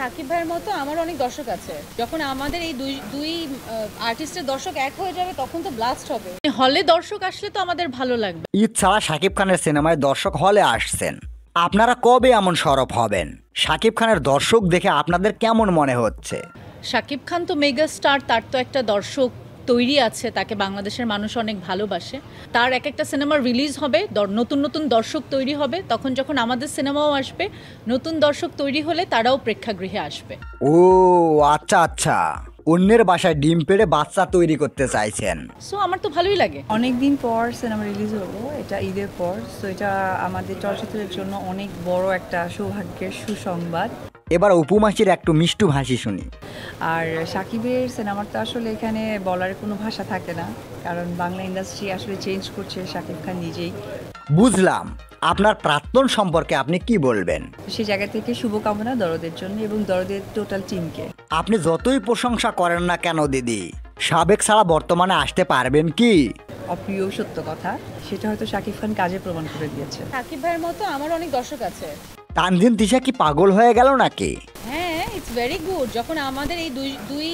সাকিব ভাইয়ের মতো আমার অনেক দর্শক আছে। যখন আমাদের এই দুই আর্টিস্টের দর্শক এক হয়ে যাবে তখন তো ব্লাস্ট হবে। হলে দর্শক আসলে তো আমাদের ভালো লাগবে। ঈদ ছাড়া শাকিব খানের সিনেমায় দর্শক হলে আসছেন, আপনারা কবে এমন সরব হবেন? শাকিব খানের দর্শক দেখে আপনাদের কেমন মনে হচ্ছে? শাকিব খান তো মেগা স্টার, তার তো একটা দর্শক তৈরি আছে, তাকে বাংলাদেশের মানুষ অনেক ভালোবাসে। তার এক একটা সিনেমা রিলিজ হবে, নতুন নতুন দর্শক তৈরি হবে, তখন যখন আমাদের সিনেমাও আসবে, নতুন দর্শক তৈরি হলে তারাও প্রেক্ষাগৃহে আসবে। ও আচ্ছা আচ্ছা, অন্যের বাসায় ডিম পেড়ে বাচ্চা তৈরি করতে চাইছেন। সো আমার তো ভালোই লাগে। অনেক দিন পর সিনেমা রিলিজ হলো, এটা ঈদের পর। সো এটা আমাদের চলচ্চিত্রের জন্য অনেক বড় একটা সৌভাগ্যের সুসংবাদ। এবার উপমাসির একটু মিষ্টু হাসি শুনি। আর সাকিবের সিনেমার তো আসলে এখানে বলার কোনো ভাষা থাকে না, কারণ বাংলা ইন্ডাস্ট্রি আসলে চেঞ্জ করছে সাকিব খান নিজেই। বুঝলাম, আপনার প্রাক্তন সম্পর্কে আপনি কি বলবেন? সেই জায়গা থেকে শুভকামনা দরদের জন্য এবং দরদের টোটাল টিমকে। আপনি যতই প্রশংসা করেন না কেন দিদি, সাবেক ছাড়া বর্তমানে আসতে পারবেন কি? অপ্রিয় সত্য কথা, সেটা হয়তো সাকিব খান কাজে প্রমাণ করে দিয়েছে। সাকিব ভাইয়ের মতো আমার অনেক দর্শক আছে। তানজিন তিশা কি পাগল হয়ে গেল নাকি? হ্যাঁ, ইটস ভেরি গুড। যখন আমাদের এই দুই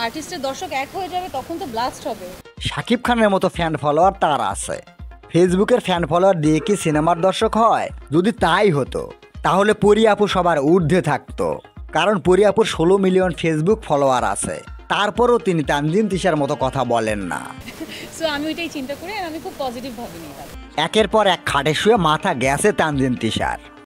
আর্টিস্টের দর্শক এক হয়ে যাবে তখন তো ব্লাস্ট হবে। শাকিব খানের মতো ফ্যান ফলোয়ার তার আছে, ফেসবুকের ফ্যান ফলোয়ার দিয়ে কি সিনেমার দর্শক হয়? যদি তাই হতো তাহলে পরি আপু সবার ঊর্ধ্বে থাকতো, কারণ পরি আপুর 16 মিলিয়ন ফেসবুক ফলোয়ার আছে, তারপরও তিনি তানজিন তিশার মতো কথা বলেন না। সো আমি ওইটাই চিন্তা করি আর আমি খুব পজিটিভ ভাবে নিই। একের পর এক খাটে শুয়ে মাথা গেছে তানজিন তিশার।